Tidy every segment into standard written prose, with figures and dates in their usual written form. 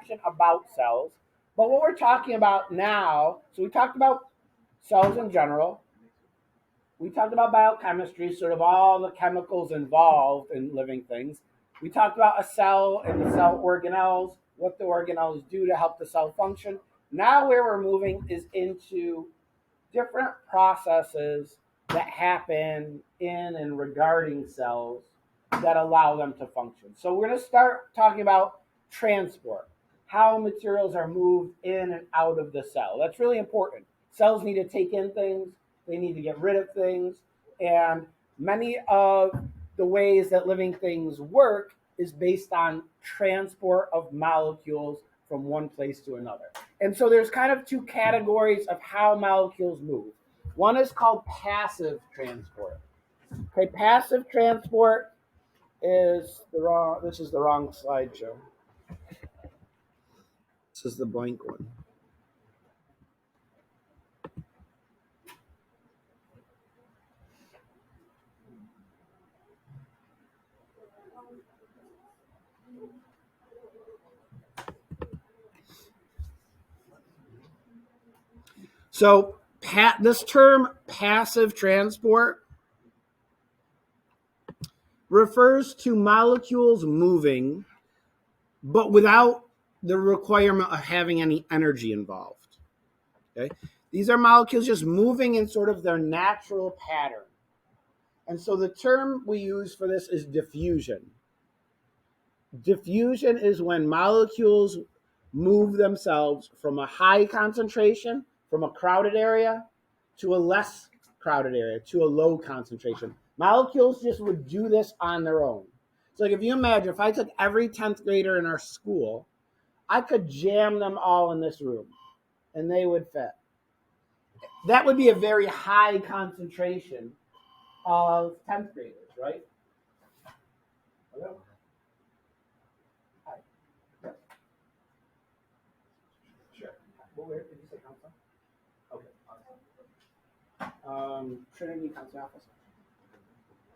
information about cells. But what we're talking about now, so we talked about cells in general. We talked about biochemistry, sort of all the chemicals involved in living things. We talked about a cell and the cell organelles, what the organelles do to help the cell function. Now, where we're moving is into different processes that happen in and regarding cells that allow them to function. So, we're going to start talking about transport, how materials are moved in and out of the cell. That's really important. Cells need to take in things, they need to get rid of things, and many of the ways that living things work is based on transport of molecules from one place to another. And so there's kind of two categories of how molecules move. One is called passive transport. Okay, passive transport is this is the wrong slideshow. This is the blank one. So this term passive transport refers to molecules moving, but without the requirement of having any energy involved. Okay? These are molecules just moving in sort of their natural pattern. And so the term we use for this is diffusion. Diffusion is when molecules move themselves from a high concentration, from a crowded area, to a less crowded area, to a low concentration. Molecules just would do this on their own. So like if you imagine, if I took every 10th grader in our school, I could jam them all in this room and they would fit. That would be a very high concentration of 10th graders, right? Hello? Hi. Yes. Sure. Where did you say council? Okay. Trinity Council Office.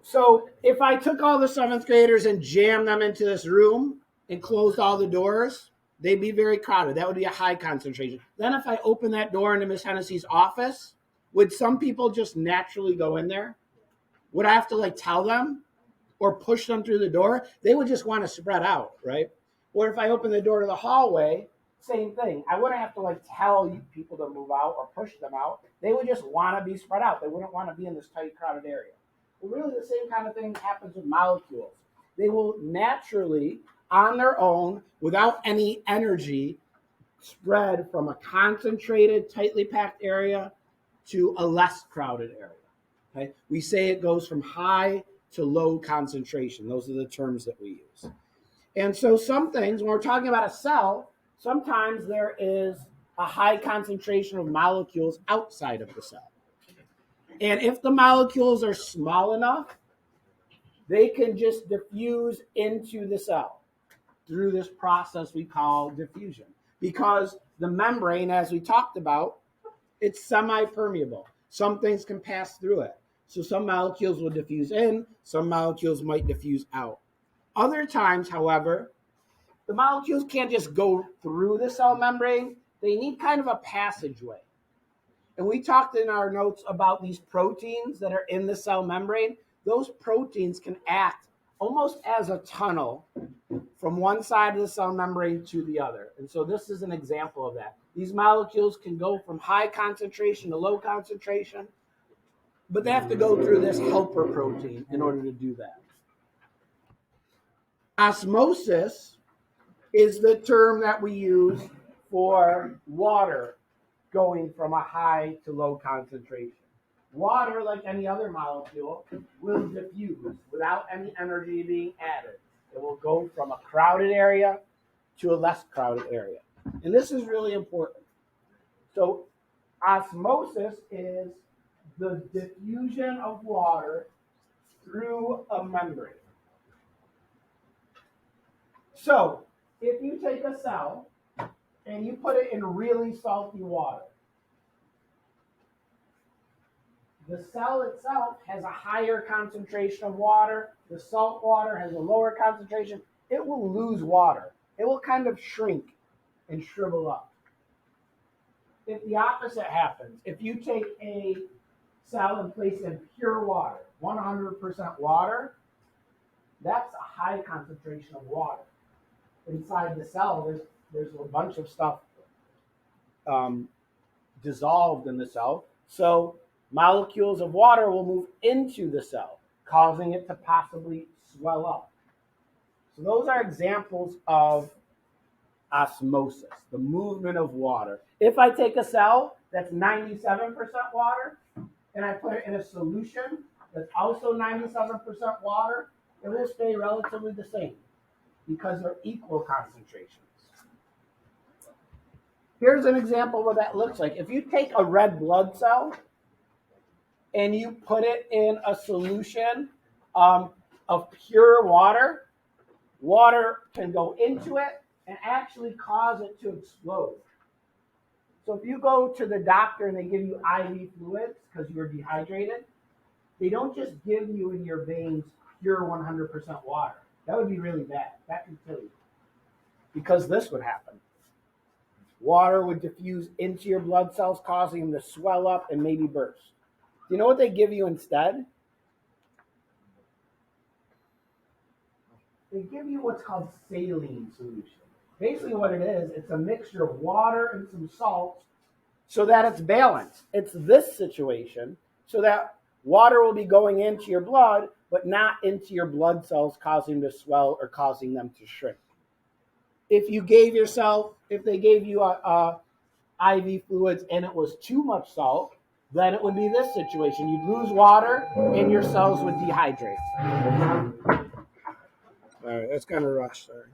So if I took all the 7th graders and jammed them into this room and closed all the doors, they'd be very crowded. That would be a high concentration. Then if I open that door into Miss Hennessy's office, would some people just naturally go in there? Would I have to tell them or push them through the door? They would just want to spread out, right? Or if I open the door to the hallway, same thing. I wouldn't have to tell people to move out or push them out. They would just want to be spread out. They wouldn't want to be in this tight, crowded area. But really the same kind of thing happens with molecules. They will naturally, on their own, without any energy, spread from a concentrated, tightly packed area to a less crowded area. Okay? We say it goes from high to low concentration. Those are the terms that we use. And so some things, when we're talking about a cell, sometimes there is a high concentration of molecules outside of the cell. And if the molecules are small enough, they can just diffuse into the cell through this process we call diffusion. Because the membrane, as we talked about, it's semi-permeable. Some things can pass through it. So some molecules will diffuse in, some molecules might diffuse out. Other times, however, the molecules can't just go through the cell membrane. They need kind of a passageway. And we talked in our notes about these proteins that are in the cell membrane. Those proteins can act almost as a tunnel from one side of the cell membrane to the other. And so this is an example of that. These molecules can go from high concentration to low concentration, but they have to go through this helper protein in order to do that. Osmosis is the term that we use for water going from a high to low concentration. Water, like any other molecule, will diffuse without any energy being added. It will go from a crowded area to a less crowded area. And this is really important. So osmosis is the diffusion of water through a membrane. So if you take a cell and you put it in really salty water, the cell itself has a higher concentration of water. The salt water has a lower concentration. It will lose water. It will kind of shrink and shrivel up. If the opposite happens, if you take a cell and place it in pure water, 100% water, that's a high concentration of water. Inside the cell, there's a bunch of stuff dissolved in the cell. So molecules of water will move into the cell, causing it to possibly swell up. So those are examples of osmosis, the movement of water. If I take a cell that's 97% water and I put it in a solution that's also 97% water, it will stay relatively the same because they're equal concentrations. Here's an example of what that looks like. If you take a red blood cell and you put it in a solution of pure water, water can go into it and actually cause it to explode. So if you go to the doctor and they give you IV fluids because you're dehydrated, they don't just give you in your veins pure 100% water. That would be really bad. That could kill you. Because this would happen. Water would diffuse into your blood cells, causing them to swell up and maybe burst. Do you know what they give you instead? They give you what's called saline solution. Basically what it is, it's a mixture of water and some salt so that it's balanced. It's this situation so that water will be going into your blood, but not into your blood cells, causing them to swell or causing them to shrink. If they gave you IV fluids and it was too much salt, then it would be this situation. You'd lose water and your cells would dehydrate. All right, that's kind of rushed, sorry.